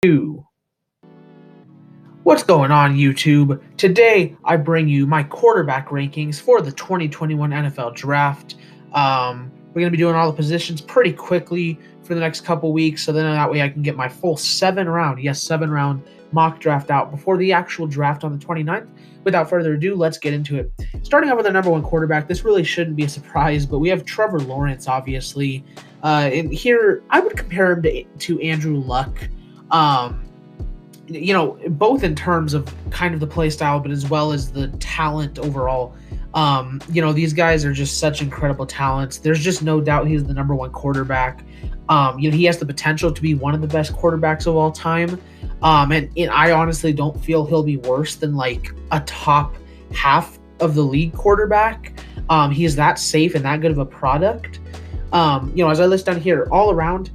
2. What's going on, YouTube? Today, I bring you my quarterback rankings for the 2021 NFL Draft. We're going to be doing all the positions pretty quickly for the next couple weeks, so then that way I can get my full 7-round mock draft out before the actual draft on the 29th. Without further ado, let's get into it. Starting out with the number one quarterback, this really shouldn't be a surprise, but we have Trevor Lawrence, obviously. And here, I would compare him to Andrew Luck. Both in terms of kind of the play style, but as well as the talent overall. These guys are just such incredible talents. There's just no doubt he's the number one quarterback. He has the potential to be one of the best quarterbacks of all time. And I honestly don't feel he'll be worse than like a top half of the league quarterback. He is that safe and that good of a product. As I list down here, all around,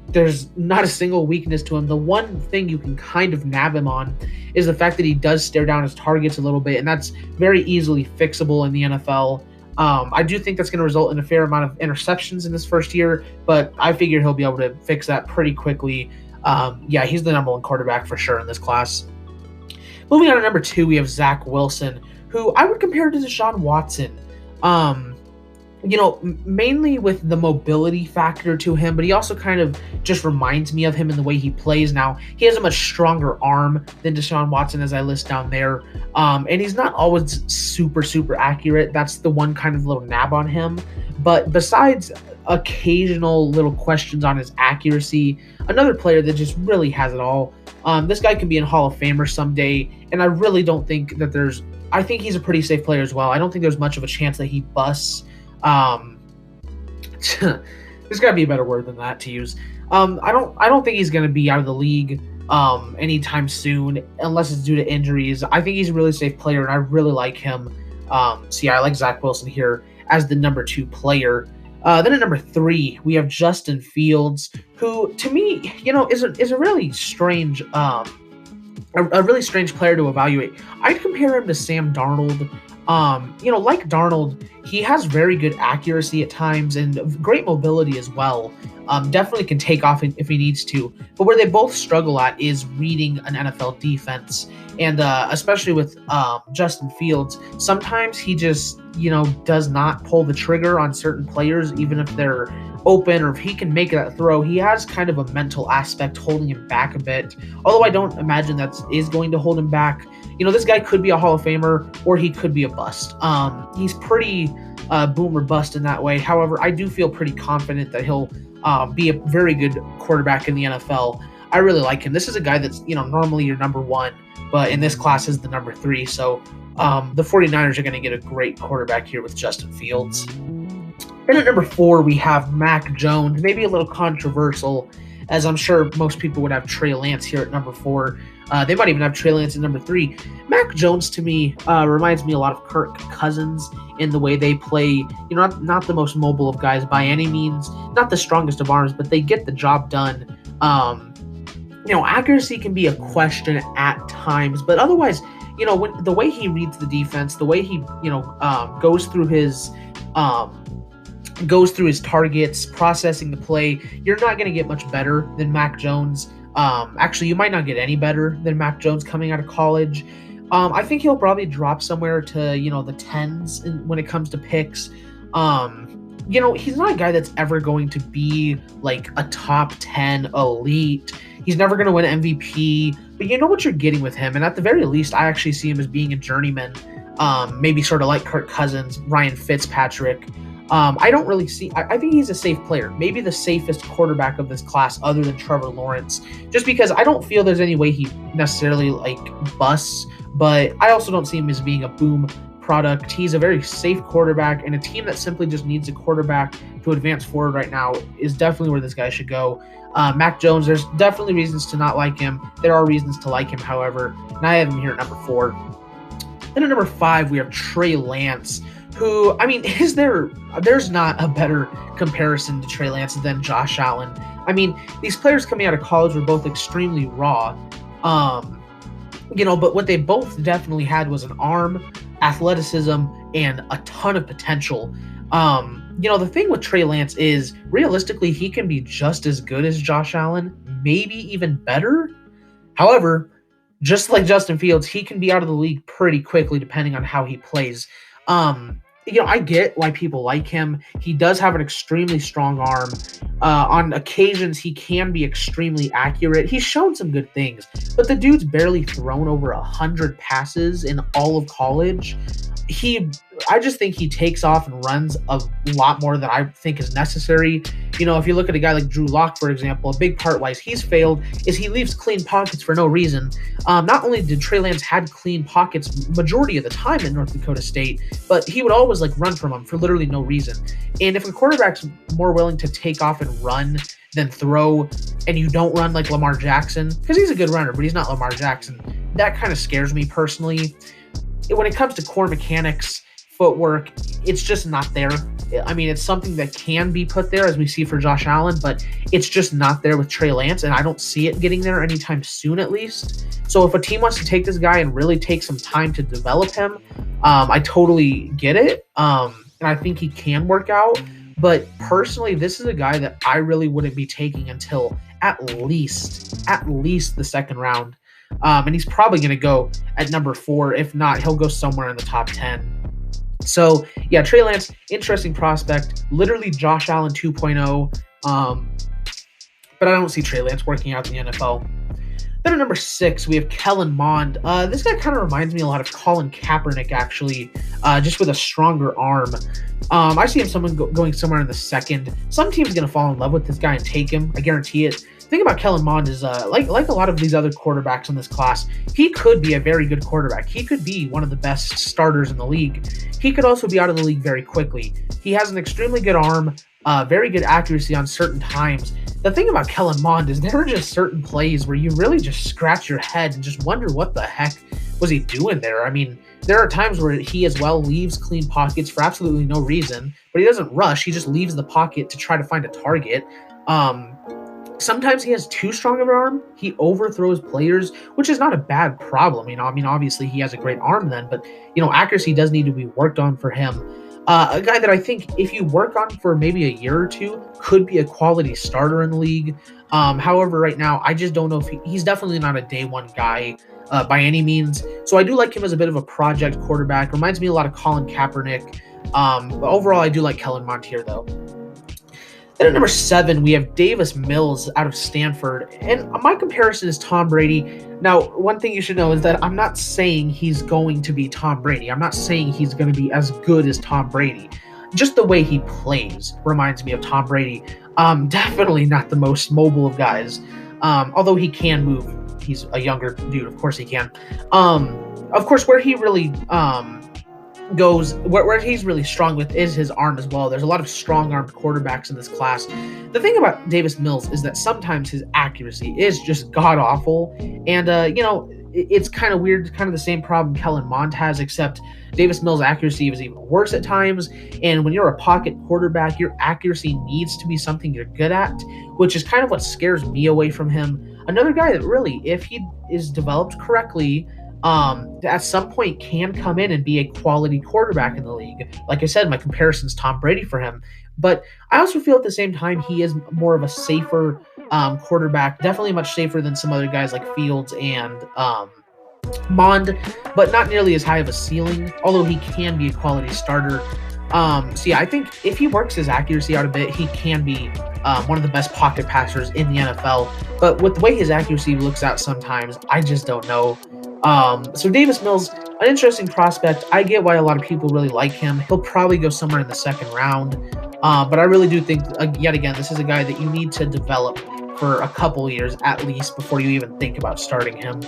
there's not a single weakness to him. The one thing you can kind of nab him on is the fact that he does stare down his targets a little bit, and that's very easily fixable in the NFL. I do think that's going to result in a fair amount of interceptions in this first year, but I figure he'll be able to fix that pretty quickly. He's the number one quarterback for sure in this class. Moving on to number 2, we have Zach Wilson, who I would compare to Deshaun Watson. Mainly with the mobility factor to him, but he also kind of just reminds me of him in the way he plays now. He has a much stronger arm than Deshaun Watson, as I list down there. And he's not always super, super accurate. That's the one kind of little nab on him. But besides occasional little questions on his accuracy, another player that just really has it all. This guy could be in Hall of Famer someday, and I really don't think that I think he's a pretty safe player as well. I don't think there's much of a chance that he busts. There's got to be a better word than that to use. I don't think he's going to be out of the league anytime soon, unless it's due to injuries. I think he's a really safe player, and I really like him. I like Zach Wilson here as the number 2 player. Then at number 3, we have Justin Fields, who to me, is a really strange, a really strange player to evaluate. I'd compare him to Sam Darnold. Like Darnold, he has very good accuracy at times and great mobility as well. Definitely can take off if he needs to. But where they both struggle at is reading an NFL defense. And especially with Justin Fields, sometimes he just, does not pull the trigger on certain players, even if they're open or if he can make that throw. He has kind of a mental aspect holding him back a bit. Although I don't imagine that is going to hold him back. This guy could be a Hall of Famer or he could be a bust. He's pretty boom or bust in that way. However, I do feel pretty confident that he'll be a very good quarterback in the NFL. I really like him. This is a guy that's, normally your number 1, but in this class is the number 3. So the 49ers are going to get a great quarterback here with Justin Fields. Then at number 4, we have Mac Jones, maybe a little controversial, as I'm sure most people would have Trey Lance here at number 4. They might even have Trey Lance at number 3. Mac Jones, to me, reminds me a lot of Kirk Cousins in the way they play. Not the most mobile of guys by any means, not the strongest of arms, but they get the job done. Accuracy can be a question at times, but otherwise, the way he reads the defense, the way he, goes through his targets, processing the play, you're not going to get much better than Mac Jones. Actually, you might not get any better than Mac Jones coming out of college. I think he'll probably drop somewhere to, the 10s when it comes to picks. He's not a guy that's ever going to be like a top 10 elite. He's never going to win MVP, but you know what you're getting with him. And at the very least, I actually see him as being a journeyman, maybe sort of like Kirk Cousins, Ryan Fitzpatrick. I don't really see. I think he's a safe player, maybe the safest quarterback of this class, other than Trevor Lawrence. Just because I don't feel there's any way he necessarily busts, but I also don't see him as being a boom product. He's a very safe quarterback, and a team that simply just needs a quarterback to advance forward right now is definitely where this guy should go. Mac Jones, there's definitely reasons to not like him. There are reasons to like him, however, and I have him here at number 4. Then at number 5, we have Trey Lance, who, there's not a better comparison to Trey Lance than Josh Allen. These players coming out of college were both extremely raw. But what they both definitely had was an arm, athleticism, and a ton of potential. The thing with Trey Lance is realistically he can be just as good as Josh Allen, maybe even better. However, just like Justin Fields, he can be out of the league pretty quickly depending on how he plays. I get why people like him. He does have an extremely strong arm. On occasions, he can be extremely accurate. He's shown some good things, but the dude's barely thrown over 100 passes in all of college. He I just think he takes off and runs a lot more than I think is necessary. If you look at a guy like Drew Lock, for example, a big part why he's failed is he leaves clean pockets for no reason. Not only did Trey Lance had clean pockets majority of the time at North Dakota State, but he would always run from them for literally no reason. And if a quarterback's more willing to take off and run than throw, and you don't run like Lamar Jackson, because he's a good runner, but he's not Lamar Jackson, that kind of scares me personally. When it comes to core mechanics, footwork, it's just not there. I mean, it's something that can be put there, as we see for Josh Allen, but it's just not there with Trey Lance, and I don't see it getting there anytime soon, at least. So if a team wants to take this guy and really take some time to develop him, I totally get it, and I think he can work out. But personally, this is a guy that I really wouldn't be taking until at least the second round. And he's probably going to go at number 4. If not, he'll go somewhere in the top 10. So, yeah, Trey Lance, interesting prospect. Literally Josh Allen 2.0. But I don't see Trey Lance working out in the NFL. Then at number 6, we have Kellen Mond. This guy kind of reminds me a lot of Colin Kaepernick, actually, just with a stronger arm. I see him going somewhere in the second. Some team's going to fall in love with this guy and take him. I guarantee it. The thing about Kellen Mond is, like a lot of these other quarterbacks in this class, he could be a very good quarterback. He could be one of the best starters in the league. He could also be out of the league very quickly. He has an extremely good arm, very good accuracy on certain times. The thing about Kellen Mond is there are just certain plays where you really just scratch your head and just wonder what the heck was he doing there. I mean, there are times where he as well leaves clean pockets for absolutely no reason, but he doesn't rush. He just leaves the pocket to try to find a target. Sometimes he has too strong of an arm. He overthrows players, which is not a bad problem. Obviously he has a great arm then, but, accuracy does need to be worked on for him. A guy that I think if you work on for maybe a year or two could be a quality starter in the league. However, right now, I just don't know if he's definitely not a day one guy by any means. So I do like him as a bit of a project quarterback. Reminds me a lot of Colin Kaepernick. But overall, I do like Kellen Mond here, though. Then at number 7, we have Davis Mills out of Stanford. And my comparison is Tom Brady. Now, one thing you should know is that I'm not saying he's going to be Tom Brady. I'm not saying he's going to be as good as Tom Brady. Just the way he plays reminds me of Tom Brady. Definitely not the most mobile of guys. Although he can move. He's a younger dude. Of course he can. Of course, where he really goes, where he's really strong with is his arm as well. There's a lot of strong-armed quarterbacks in this class. The thing about Davis Mills is that sometimes his accuracy is just god-awful, and it's kind of weird. It's kind of the same problem Kellen Mond has, except Davis Mills' accuracy is even worse at times, and when you're a pocket quarterback, your accuracy needs to be something you're good at, which is kind of what scares me away from him. Another guy that really, if he is developed correctly, at some point can come in and be a quality quarterback in the league. Like I said, my comparison is Tom Brady for him. But I also feel at the same time he is more of a safer quarterback, definitely much safer than some other guys like Fields and Mond, but not nearly as high of a ceiling, although he can be a quality starter. So yeah, I think if he works his accuracy out a bit, he can be one of the best pocket passers in the NFL. But with the way his accuracy looks out sometimes, I just don't know. So Davis Mills, an interesting prospect. I get why a lot of people really like him. He'll probably go somewhere in the second round. But I really do think, yet again, this is a guy that you need to develop for a couple years at least before you even think about starting him.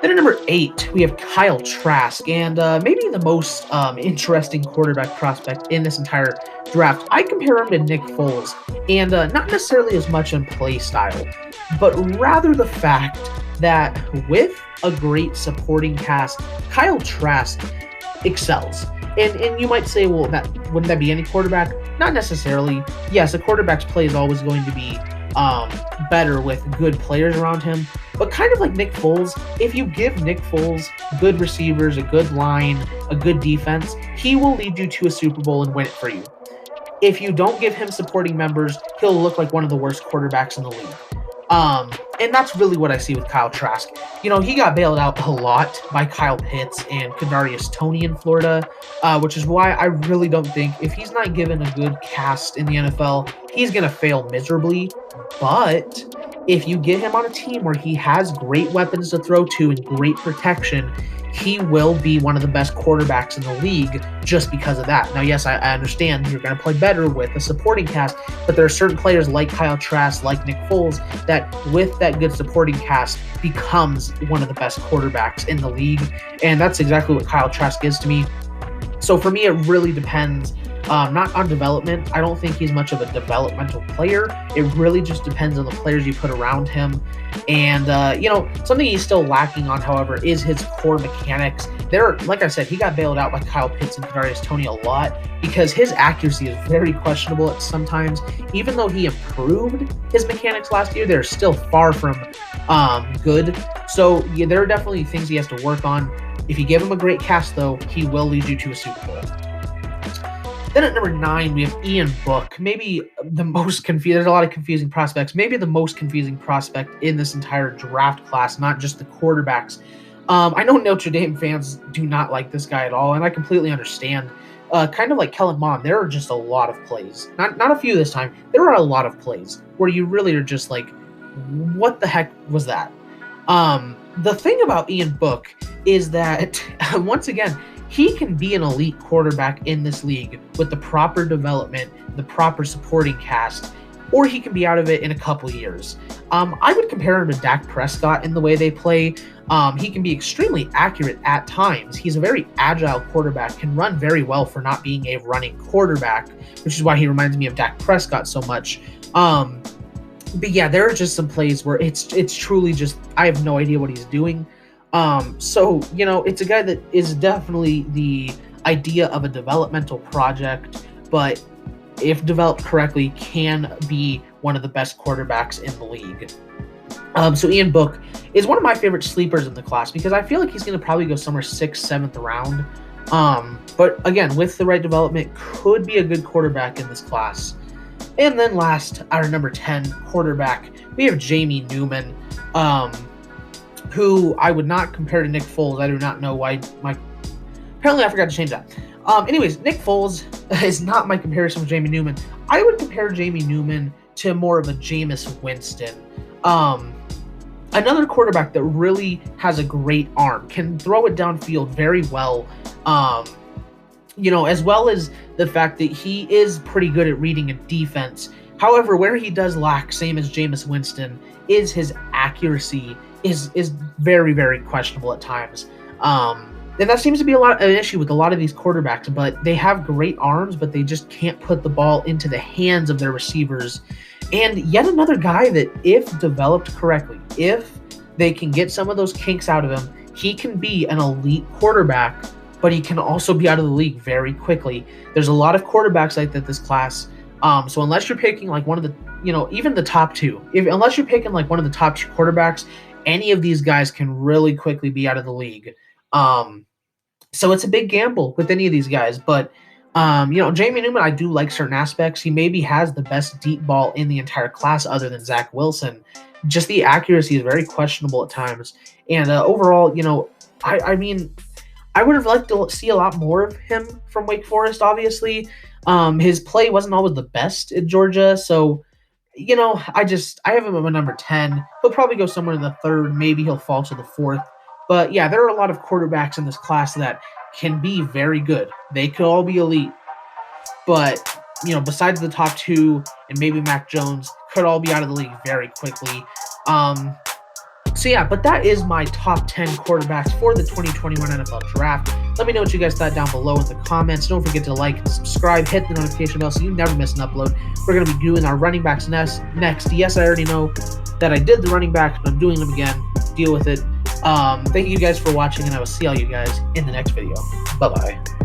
Then at number 8, we have Kyle Trask, and maybe the most interesting quarterback prospect in this entire draft. I compare him to Nick Foles, and not necessarily as much in play style, but rather the fact that with a great supporting cast, Kyle Trask excels. And you might say, well, wouldn't that be any quarterback? Not necessarily. Yes, a quarterback's play is always going to be better with good players around him. But kind of like Nick Foles, if you give Nick Foles good receivers, a good line, a good defense, he will lead you to a Super Bowl and win it for you. if you don't give him supporting members, he'll look like one of the worst quarterbacks in the league. And that's really what I see with Kyle Trask. He got bailed out a lot by Kyle Pitts and Kadarius Toney in Florida, which is why I really don't think if he's not given a good cast in the NFL, he's going to fail miserably. But if you get him on a team where he has great weapons to throw to and great protection, he will be one of the best quarterbacks in the league just because of that. Now, yes, I understand you're going to play better with a supporting cast, but there are certain players like Kyle Trask, like Nick Foles, that with that good supporting cast becomes one of the best quarterbacks in the league. And that's exactly what Kyle Trask is to me. So for me, it really depends. Not on development. I don't think he's much of a developmental player. It really just depends on the players you put around him. And, something he's still lacking on, however, is his core mechanics. Like I said, he got bailed out by Kyle Pitts and Kadarius Toney a lot because his accuracy is very questionable at sometimes. Even though he improved his mechanics last year, they're still far from good. So, yeah, there are definitely things he has to work on. If you give him a great cast, though, he will lead you to a Super Bowl. Then at number 9, we have Ian Book. Maybe the most confusing. There's a lot of confusing prospects. Maybe the most confusing prospect in this entire draft class, not just the quarterbacks. I know Notre Dame fans do not like this guy at all, and I completely understand. Kind of like Kellen Mond, there are just a lot of plays. Not a few this time. There are a lot of plays where you really are just like, what the heck was that? The thing about Ian Book is that, once again, he can be an elite quarterback in this league with the proper development, the proper supporting cast, or he can be out of it in a couple years. I would compare him to Dak Prescott in the way they play. He can be extremely accurate at times. He's a very agile quarterback, can run very well for not being a running quarterback, which is why he reminds me of Dak Prescott so much. But yeah, there are just some plays where it's truly just, I have no idea what he's doing. So, it's a guy that is definitely the idea of a developmental project, but if developed correctly, can be one of the best quarterbacks in the league. So Ian Book is one of my favorite sleepers in the class because I feel like he's going to probably go somewhere 6th, 7th round. But again, with the right development, could be a good quarterback in this class. And then last, our number 10 quarterback, we have Jamie Newman, who I would not compare to Nick Foles. I do not know why apparently I forgot to change that. Anyways, Nick Foles is not my comparison with Jamie Newman. I would compare Jamie Newman to more of a Jameis Winston. Another quarterback that really has a great arm, can throw it downfield very well, as well as the fact that he is pretty good at reading a defense. However, where he does lack, same as Jameis Winston, is his accuracy is very, very questionable at times. And that seems to be an issue with a lot of these quarterbacks, but they have great arms, but they just can't put the ball into the hands of their receivers. And yet another guy that, if developed correctly, if they can get some of those kinks out of him, he can be an elite quarterback, but he can also be out of the league very quickly. There's a lot of quarterbacks like that this class. So unless you're picking like one of the, even the top two, unless you're picking like one of the top 2 quarterbacks, any of these guys can really quickly be out of the league. So it's a big gamble with any of these guys, but Jamie Newman, I do like certain aspects. He maybe has the best deep ball in the entire class other than Zach Wilson. Just the accuracy is very questionable at times. And overall, I mean, I would have liked to see a lot more of him from Wake Forest, obviously. His play wasn't always the best at Georgia, so I have him at my number 10. He'll probably go somewhere in the 3rd. Maybe he'll fall to the 4th. But yeah, there are a lot of quarterbacks in this class that can be very good. They could all be elite. But, besides the top 2 and maybe Mac Jones, could all be out of the league very quickly. So yeah, but that is my top 10 quarterbacks for the 2021 NFL Draft. Let me know what you guys thought down below in the comments. Don't forget to like and subscribe, hit the notification bell so you never miss an upload. We're going to be doing our running backs next. Yes, I already know that I did the running backs, but I'm doing them again. Deal with it. Thank you guys for watching, and I will see all you guys in the next video. Bye-bye.